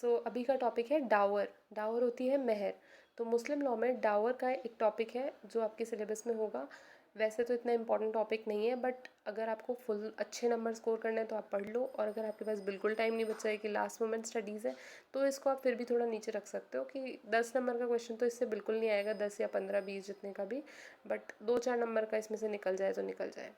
अभी का टॉपिक है डावर। डावर होती है मेहर। तो मुस्लिम लॉ में डावर का एक टॉपिक है जो आपके सिलेबस में होगा। वैसे तो इतना इम्पोर्टेंट टॉपिक नहीं है, बट अगर आपको फुल अच्छे नंबर स्कोर करने हैं तो आप पढ़ लो, और अगर आपके पास बिल्कुल टाइम नहीं बचा है कि लास्ट मोमेंट स्टडीज़ है, तो इसको आप फिर भी थोड़ा नीचे रख सकते हो कि 10 नंबर का क्वेश्चन तो इससे बिल्कुल नहीं आएगा, 10 या 15 20 जितने का भी, बट 2-4 नंबर का इसमें से निकल जाए तो निकल जाए।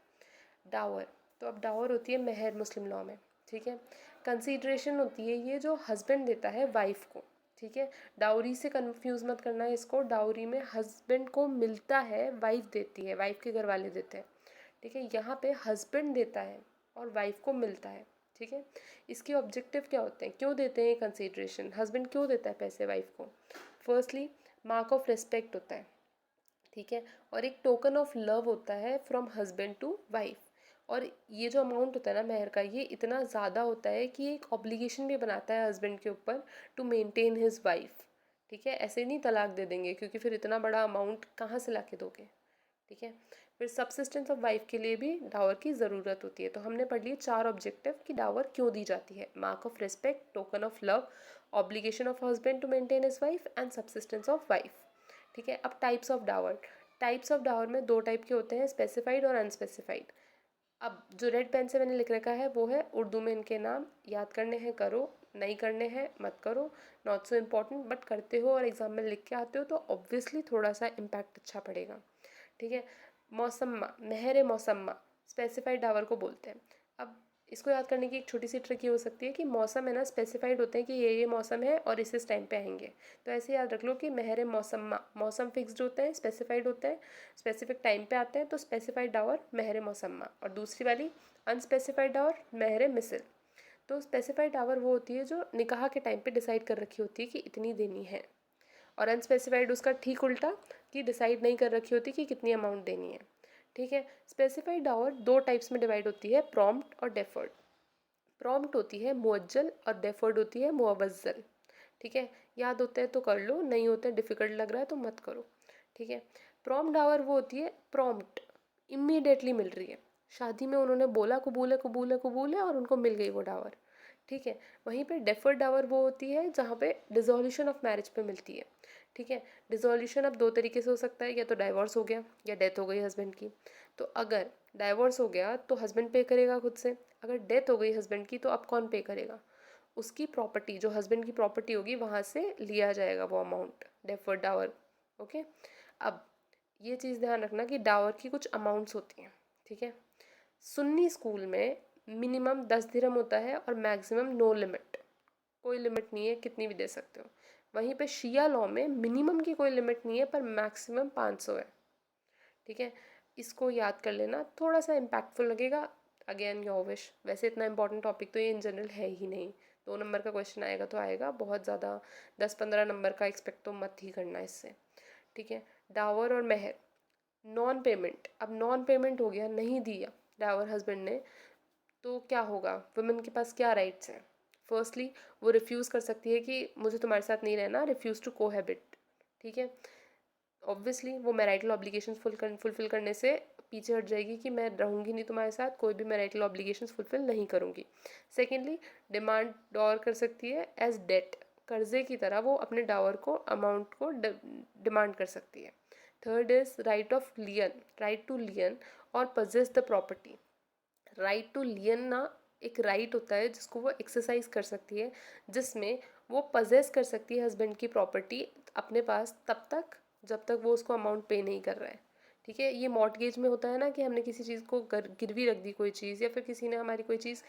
डावर। तो अब डावर होती है मेहर मुस्लिम लॉ में। ठीक है। कंसीडरेशन होती है ये जो हस्बैंड देता है वाइफ को। ठीक है। डाउरी से कंफ्यूज मत करना है इसको। डाउरी में हस्बैंड को मिलता है, वाइफ देती है, वाइफ के घर वाले देते हैं। ठीक है। यहाँ पे हस्बैंड देता है और वाइफ को मिलता है। ठीक है। इसके ऑब्जेक्टिव क्या होते हैं, क्यों देते हैं कंसीडरेशन, हस्बैंड क्यों देता है पैसे वाइफ को? फर्स्टली मार्क ऑफ रिस्पेक्ट होता है। ठीक है। और एक टोकन ऑफ लव होता है फ्रॉम हस्बैंड टू वाइफ। और ये जो अमाउंट होता है ना मेहर का, ये इतना ज़्यादा होता है कि एक ऑब्लिगेशन भी बनाता है हस्बैंड के ऊपर टू मेंटेन हिज वाइफ। ठीक है। ऐसे नहीं तलाक दे देंगे, क्योंकि फिर इतना बड़ा अमाउंट कहाँ से ला के दोगे। ठीक है। फिर सब्सिस्टेंस ऑफ वाइफ के लिए भी डावर की ज़रूरत होती है। तो हमने पढ़ लिए 4 ऑब्जेक्टिव कि डावर क्यों दी जाती है: mark of respect, token of love, obligation of husband to maintain his wife, and subsistence of wife. ठीक है। अब types of dowry. Types of dowry में 2 टाइप के होते हैं, स्पेसिफाइड और अनस्पेसिफाइड। अब जो रेड पेन से मैंने लिख रखा है वो है उर्दू में इनके नाम। याद करने हैं करो, नहीं करने हैं मत करो। नॉट सो इम्पॉर्टेंट, बट करते हो और एग्जाम में लिख के आते हो तो ऑब्वियसली थोड़ा सा इम्पैक्ट अच्छा पड़ेगा। ठीक है। मौसम्मा, मेहर मौसम्मा, स्पेसिफाइड डावर को बोलते हैं। अब इसको याद करने की एक छोटी सी ट्रिक ये हो सकती है कि मौसम है ना, स्पेसिफाइड होते हैं कि ये मौसम है और इस टाइम पे आएंगे। तो ऐसे याद रख लो कि मेहर मौसम्मा, मौसम फिक्स्ड होते हैं, स्पेसिफाइड होते हैं, स्पेसिफिक टाइम पे आते हैं, तो स्पेसिफाइड डावर मेहर मौसम्मा। और दूसरी वाली अनस्पेसिफाइड डावर मेहर मिसल। तो स्पेसिफाइड डावर वो होती है जो निकाह के टाइम पे डिसाइड कर रखी होती है कि इतनी देनी है, और अनस्पेसिफाइड उसका ठीक उल्टा कि डिसाइड नहीं कर रखी होती कि कितनी अमाउंट देनी है। ठीक है। स्पेसिफाइड डावर 2 टाइप्स में डिवाइड होती है, प्रॉम्प्ट और डेफर्ड। प्रॉम्प्ट होती है मुअज्जल और डेफर्ड होती है मुअव्वज़ल। ठीक है। याद होता है तो कर लो, नहीं होता है डिफ़िकल्ट लग रहा है तो मत करो। ठीक है। प्रॉम्प्ट डावर वो होती है प्रॉम्प्ट, इमीडिएटली मिल रही है। शादी में उन्होंने बोला कबूल है कबूल है कबूल है और उनको मिल गई वो डावर। ठीक है। वहीं पे डेफर्ड डावर वो होती है जहाँ पे डिसोल्यूशन ऑफ मैरिज पे मिलती है। ठीक है। डिसोल्यूशन अब 2 तरीके से हो सकता है, या तो डाइवोर्स हो गया या डेथ हो गई हस्बैंड की। तो अगर डाइवोर्स हो गया तो हस्बैंड पे करेगा खुद से, अगर डेथ हो गई हस्बैंड की तो अब कौन पे करेगा? उसकी प्रॉपर्टी, जो हस्बैंड की प्रॉपर्टी होगी वहाँ से लिया जाएगा वो अमाउंट, डेफर्ड डावर। ओके। अब ये चीज़ ध्यान रखना कि डावर की कुछ अमाउंट्स होती हैं। ठीक है। सुन्नी स्कूल में मिनिमम 10 दिरहम होता है और मैक्सिमम नो लिमिट, कोई लिमिट नहीं है, कितनी भी दे सकते हो। वहीं पे शिया लॉ में मिनिमम की कोई लिमिट नहीं है पर मैक्सिमम 500 है। ठीक है। इसको याद कर लेना, थोड़ा सा इम्पैक्टफुल लगेगा। Again your wish. वैसे इतना इंपॉर्टेंट टॉपिक तो ये इन जनरल है ही नहीं। 2 नंबर का क्वेश्चन आएगा तो आएगा, बहुत ज़्यादा 10-15 नंबर का एक्सपेक्ट तो मत ही करना इससे। ठीक है। डावर और मेहर। नॉन पेमेंट, अब नॉन पेमेंट हो गया, नहीं दिया डावर हस्बैंड ने, तो क्या होगा? वुमेन के पास क्या राइट्स हैं? फर्स्टली वो रिफ्यूज़ कर सकती है कि मुझे तुम्हारे साथ नहीं रहना, रिफ्यूज़ टू कोहैबिट। ठीक है। ऑब्वियसली वो मैरिटल ऑब्लिगेशंस फुलफिल करने से पीछे हट जाएगी कि मैं रहूँगी नहीं तुम्हारे साथ, कोई भी मैरिटल ऑब्लिगेशंस फुलफिल नहीं करूँगी। सेकेंडली डिमांड डॉर कर सकती है एज डेट, कर्जे की तरह वो अपने डावर को, अमाउंट को डिमांड कर सकती है। Third is right of lien, right to lien और possess the property. Right to lien ना एक राइट होता है जिसको वो एक्सरसाइज कर सकती है, जिसमें वो पजेस कर सकती है हस्बैंड की प्रॉपर्टी अपने पास तब तक जब तक वो उसको अमाउंट पे नहीं कर रहा है। ठीक है। ये मॉर्टगेज में होता है ना कि हमने किसी चीज़ को गिरवी रख दी कोई चीज़, या फिर किसी ने हमारी कोई चीज़,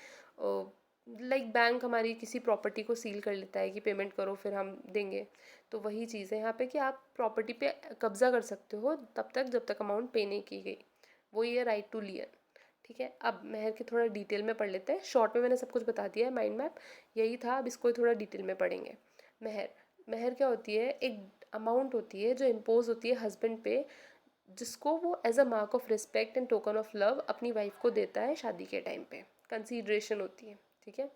लाइक बैंक हमारी किसी प्रॉपर्टी को सील कर लेता है कि पेमेंट करो फिर हम देंगे। तो वही चीज़ है यहाँ पे कि आप प्रॉपर्टी पे कब्जा कर सकते हो तब तक जब तक अमाउंट पे नहीं की गई। वही है राइट टू लियन। ठीक है। अब मेहर के थोड़ा डिटेल में पढ़ लेते हैं। शॉर्ट में मैंने सब कुछ बता दिया है, माइंड मैप यही था, अब इसको थोड़ा डिटेल में पढ़ेंगे। मेहर। मेहर क्या होती है? एक अमाउंट होती है जो इम्पोज होती है हस्बैंड पे, जिसको वो as a mark of respect and token of love अपनी वाइफ को देता है शादी के टाइम पे। कंसीडरेशन होती है। ठीक है।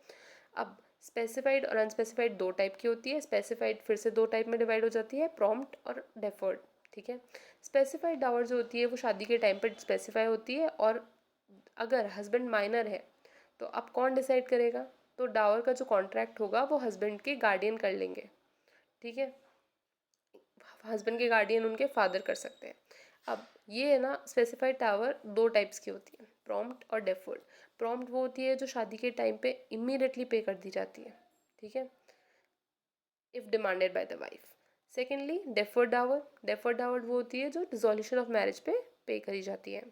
अब स्पेसिफाइड और अनस्पेसिफाइड 2 टाइप की होती है। स्पेसिफाइड फिर से 2 टाइप में डिवाइड हो जाती है, प्रॉम्प्ट और डेफर्ड। ठीक है। स्पेसिफाइड डावर जो होती है वो शादी के टाइम पर स्पेसिफाई होती है, और अगर हस्बैंड माइनर है तो अब कौन डिसाइड करेगा? तो डावर का जो कॉन्ट्रैक्ट होगा वो हस्बैंड के गार्डियन कर लेंगे, ठीक है। हस्बैंड के गार्डियन उनके फादर कर सकते हैं। अब ये है ना, स्पेसिफाइड टावर दो टाइप्स की होती है, प्रॉम्प्ट और डेफर्ड। प्रॉम्प्ट वो होती है जो शादी के टाइम पे इमीडिएटली पे कर दी जाती है, ठीक है, if demanded by the wife. Secondly deferred dower वो होती है जो डिसोल्यूशन ऑफ मैरिज पे करी जाती है,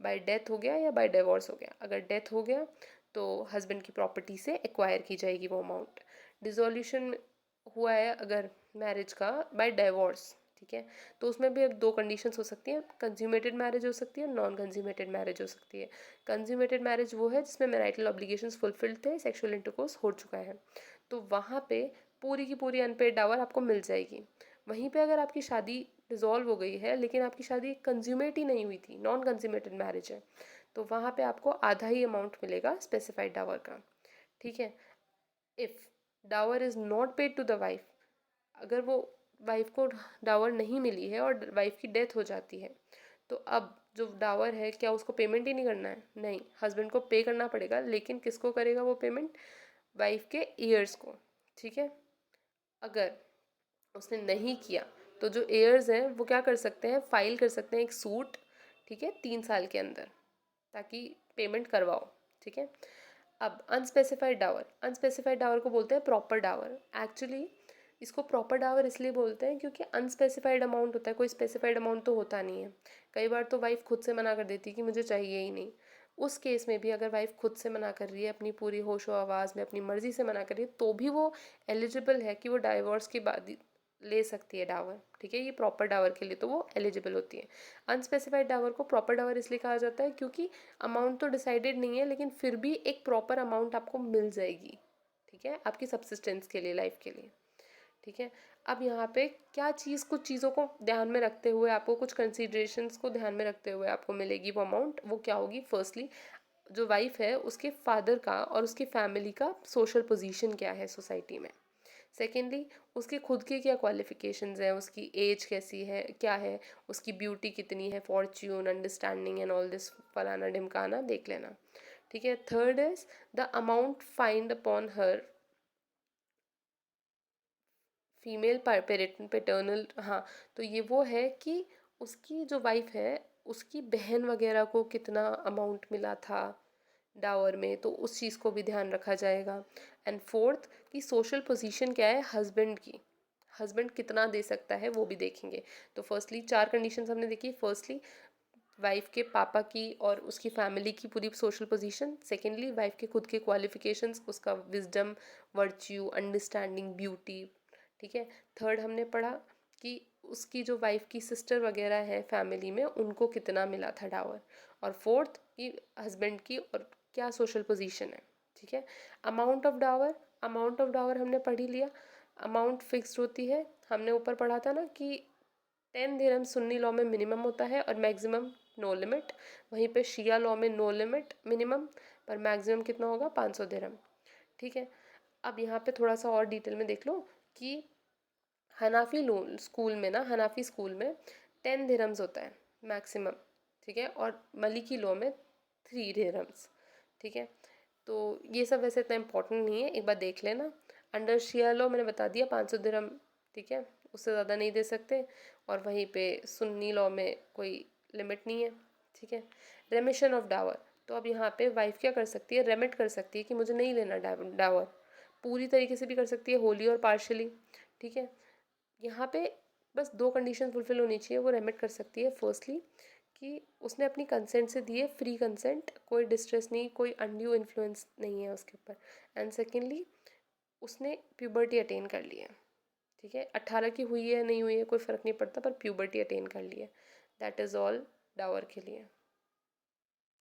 बाय डेथ हो गया या बाय डिवोर्स हो गया। अगर डेथ हो गया तो हस्बैंड की प्रॉपर्टी से एक्वायर की जाएगी वो अमाउंट। डिसोल्यूशन हुआ है अगर मैरिज का बाय डिवोर्स, ठीक है, तो उसमें भी अब दो कंडीशंस हो सकती हैं, कंज्यूमेटेड मैरिज हो सकती है, नॉन कंज्यूमेटेड मैरिज हो सकती है। कंज्यूमेटेड मैरिज वो है जिसमें मैरिटल ऑब्लिगेशंस फुलफिल्ड थे, सेक्सुअल इंटरकोर्स हो चुका है, तो वहाँ पे पूरी की पूरी अनपेड डावर आपको मिल जाएगी। वहीं पे अगर आपकी शादी डिज़ोल्व हो गई है लेकिन आपकी शादी कंज्यूमेट ही नहीं हुई थी, नॉन कंज्यूमेटेड मैरिज है, तो वहाँ पे आपको आधा ही अमाउंट मिलेगा स्पेसिफाइड डावर का, ठीक है। If dower is not paid to the wife, अगर वो वाइफ को डावर नहीं मिली है और वाइफ की डेथ हो जाती है, तो अब जो डावर है क्या उसको पेमेंट ही नहीं करना है? नहीं, हस्बैंड को पे करना पड़ेगा, लेकिन किसको करेगा वो पेमेंट? वाइफ के ईयर्स को, ठीक है। अगर उसने नहीं किया तो जो एयर्स हैं वो क्या कर सकते हैं, फाइल कर सकते हैं एक सूट, ठीक है, 3 साल के अंदर, ताकि पेमेंट करवाओ, ठीक है। अब अनस्पेसिफाइड डावर को बोलते हैं प्रॉपर डावर। एक्चुअली इसको प्रॉपर डावर इसलिए बोलते हैं क्योंकि अनस्पेसिफाइड अमाउंट होता है, कोई स्पेसिफाइड अमाउंट तो होता नहीं है। कई बार तो वाइफ खुद से मना कर देती है कि मुझे चाहिए ही नहीं। उस केस में भी अगर वाइफ खुद से मना कर रही है, अपनी पूरी होशो आवाज़ में अपनी मर्ज़ी से मना कर रही है, तो भी वो एलिजिबल है कि वो डाइवोर्स के बाद ले सकती है डावर, ठीक है। ये प्रॉपर डावर के लिए तो वो एलिजिबल होती है। अनस्पेसिफाइड डावर को प्रॉपर डावर इसलिए कहा जाता है क्योंकि अमाउंट तो डिसाइडेड नहीं है, लेकिन फिर भी एक प्रॉपर अमाउंट आपको मिल जाएगी, ठीक है, आपकी सब्सिस्टेंस के लिए, लाइफ के लिए, ठीक है। अब यहाँ पे क्या चीज़, कुछ चीज़ों को ध्यान में रखते हुए आपको, कुछ कंसिडरेशंस को ध्यान में रखते हुए आपको मिलेगी वो अमाउंट। वो क्या होगी? फर्स्टली जो वाइफ है उसके फादर का और उसकी फैमिली का सोशल पोजीशन क्या है सोसाइटी में। सेकेंडली उसके खुद के क्या क्वालिफिकेशंस हैं, उसकी एज कैसी है, क्या है, उसकी ब्यूटी कितनी है, Fortune, understanding and all this, फलाना ढिमकाना देख लेना, ठीक है। Third is the amount find upon her female paternal, हाँ, तो ये वो है कि उसकी जो वाइफ है उसकी बहन वगैरह को कितना अमाउंट मिला था डावर में, तो उस चीज़ को भी ध्यान रखा जाएगा। एंड फोर्थ कि सोशल पोजीशन क्या है हस्बैंड की, हस्बैंड कितना दे सकता है वो भी देखेंगे। तो फर्स्टली 4 कंडीशंस हमने देखी। फर्स्टली वाइफ के पापा की और उसकी फैमिली की पूरी सोशल पोजीशन। सेकेंडली वाइफ के खुद के क्वालिफिकेशंस, उसका विजडम, वर्च्यू, अंडरस्टैंडिंग, ब्यूटी, ठीक है। थर्ड हमने पढ़ा कि उसकी जो वाइफ की सिस्टर वगैरह है फैमिली में, उनको कितना मिला था डावर। और फोर्थ कि हस्बैंड की और क्या सोशल पोजीशन है, ठीक है। अमाउंट ऑफ डावर हमने पढ़ ही लिया। अमाउंट फिक्स्ड होती है, हमने ऊपर पढ़ा था ना कि 10 दिरहम सुन्नी लॉ में मिनिमम होता है और मैक्सिमम नो लिमिट। वहीं पे शिया लॉ में नो लिमिट मिनिमम, पर मैक्सिमम कितना होगा? 500 दिरहम, ठीक है। अब यहाँ पे थोड़ा सा और डिटेल में देख लो कि हनाफी स्कूल में 10 दिरहम्स होता है मैक्सिमम, ठीक है, और मलिकी लॉ में 3 दिरहम्स, ठीक है। तो ये सब वैसे इतना इम्पोर्टेंट नहीं है, एक बार देख लेना। अंडर शिया लॉ मैंने बता दिया 500 दिरहम, ठीक है, उससे ज़्यादा नहीं दे सकते। और वहीं पे सुन्नी लॉ में कोई लिमिट नहीं है, ठीक है। रेमिशन ऑफ डावर, तो अब यहाँ पे वाइफ क्या कर सकती है? रेमिट कर सकती है कि मुझे नहीं लेना डावर, पूरी तरीके से भी कर सकती है, होली और पार्शली, ठीक है। यहाँ पे बस 2 कंडीशन फुलफिल होनी चाहिए, वो रेमिट कर सकती है। फर्स्टली कि उसने अपनी कंसेंट से दिए, फ्री कंसेंट, कोई डिस्ट्रेस नहीं, कोई अनड्यू इन्फ्लुएंस नहीं है उसके ऊपर। एंड सेकेंडली उसने प्यूबर्टी अटेन कर लिया, ठीक है, 18 की हुई है नहीं हुई है कोई फ़र्क नहीं पड़ता, पर प्यूबर्टी अटेन कर लिया। दैट इज़ ऑल डावर के लिए।